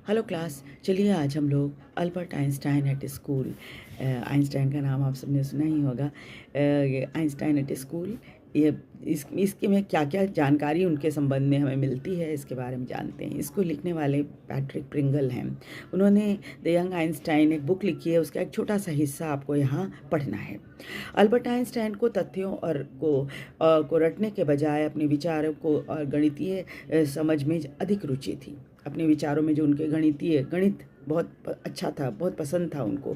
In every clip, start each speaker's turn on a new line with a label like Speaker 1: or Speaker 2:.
Speaker 1: Hello class. चलिए आज हम लोग Albert Einstein at school, Einstein का नाम आप सबने सुना ही होगा। ये आइंस्टाइन एट स्कूल, ये इसके में क्या क्या जानकारी उनके संबंध में हमें मिलती है इसके बारे में जानते हैं। इसको लिखने वाले पैट्रिक प्रिंगल हैं। उन्होंने द यंग आइंस्टाइन एक बुक लिखी है, उसका एक छोटा सा हिस्सा आपको यहाँ पढ़ना है। अल्बर्ट आइंस्टाइन को तथ्यों और को रटने के बजाय अपने विचारों को और गणितीय समझ में अधिक रुचि थी। अपने विचारों में जो उनके गणित बहुत अच्छा था, बहुत पसंद था उनको,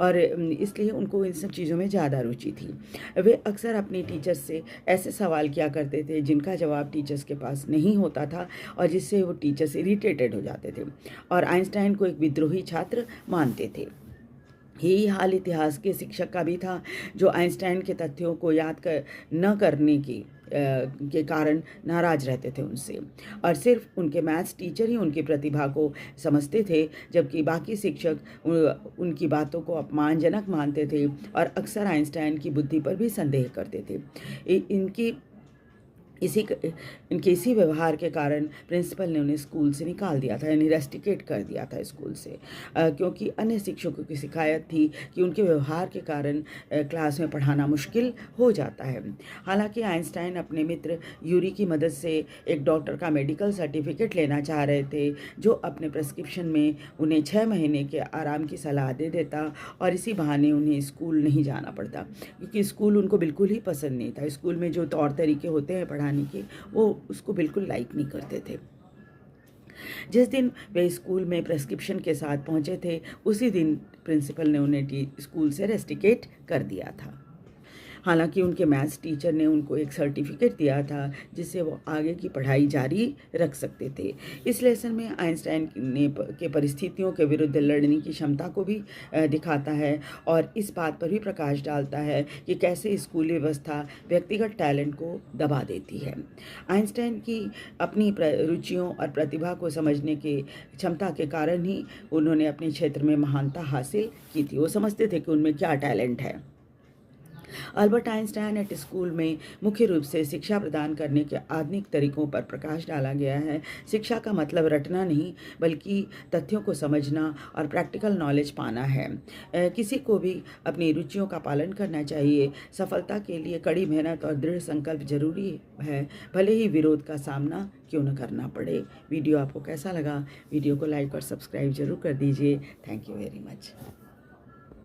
Speaker 1: और इसलिए उनको इन सब चीज़ों में ज़्यादा रुचि थी। वे अक्सर अपनी टीचर्स से ऐसे सवाल किया करते थे जिनका जवाब टीचर्स के पास नहीं होता था और जिससे वो टीचर्स इरिटेटेड हो जाते थे और आइंस्टाइन को एक विद्रोही छात्र मानते थे। यही हाल इतिहास के शिक्षक का भी था, जो आइंस्टाइन के तथ्यों को याद न करने के कारण नाराज रहते थे उनसे, और सिर्फ उनके मैथ्स टीचर ही उनकी प्रतिभा को समझते थे, जबकि बाकी शिक्षक उनकी बातों को अपमानजनक मानते थे और अक्सर आइंस्टाइन की बुद्धि पर भी संदेह करते थे। इनकी इसी इनके इसी व्यवहार के कारण प्रिंसिपल ने उन्हें स्कूल से निकाल दिया था, यानी रेस्टिकेट कर दिया था स्कूल से, क्योंकि अन्य शिक्षकों की शिकायत थी कि उनके व्यवहार के कारण क्लास में पढ़ाना मुश्किल हो जाता है। हालांकि आइंस्टाइन अपने मित्र यूरी की मदद से एक डॉक्टर का मेडिकल सर्टिफिकेट लेना चाह रहे थे, जो अपने प्रेस्क्रिप्शन में उन्हें 6 महीने के आराम की सलाह दे देता और इसी बहाने उन्हें स्कूल नहीं जाना पड़ता, क्योंकि स्कूल उनको बिल्कुल ही पसंद नहीं था। स्कूल में जो तौर तरीके होते हैं पढ़ाने के, वो उसको बिल्कुल लाइक नहीं करते थे। जिस दिन वे स्कूल में प्रेस्क्रिप्शन के साथ पहुंचे थे, उसी दिन प्रिंसिपल ने उन्हें स्कूल से रेस्टिकेट कर दिया था। हालांकि उनके मैथ्स टीचर ने उनको एक सर्टिफिकेट दिया था जिससे वो आगे की पढ़ाई जारी रख सकते थे। इस लेसन में आइंस्टाइन के परिस्थितियों के विरुद्ध लड़ने की क्षमता को भी दिखाता है और इस बात पर भी प्रकाश डालता है कि कैसे स्कूली व्यवस्था व्यक्तिगत टैलेंट को दबा देती है। आइंस्टाइन की अपनी रुचियों और प्रतिभा को समझने की क्षमता के कारण ही उन्होंने अपने क्षेत्र में महानता हासिल की थी। वो समझते थे कि उनमें क्या टैलेंट है। अल्बर्ट आइंस्टाइन एट स्कूल में मुख्य रूप से शिक्षा प्रदान करने के आधुनिक तरीकों पर प्रकाश डाला गया है। शिक्षा का मतलब रटना नहीं, बल्कि तथ्यों को समझना और प्रैक्टिकल नॉलेज पाना है। किसी को भी अपनी रुचियों का पालन करना चाहिए। सफलता के लिए कड़ी मेहनत और दृढ़ संकल्प जरूरी है, भले ही विरोध का सामना क्यों न करना पड़े। वीडियो आपको कैसा लगा? वीडियो को लाइक और सब्सक्राइब जरूर कर दीजिए। Thank you very much.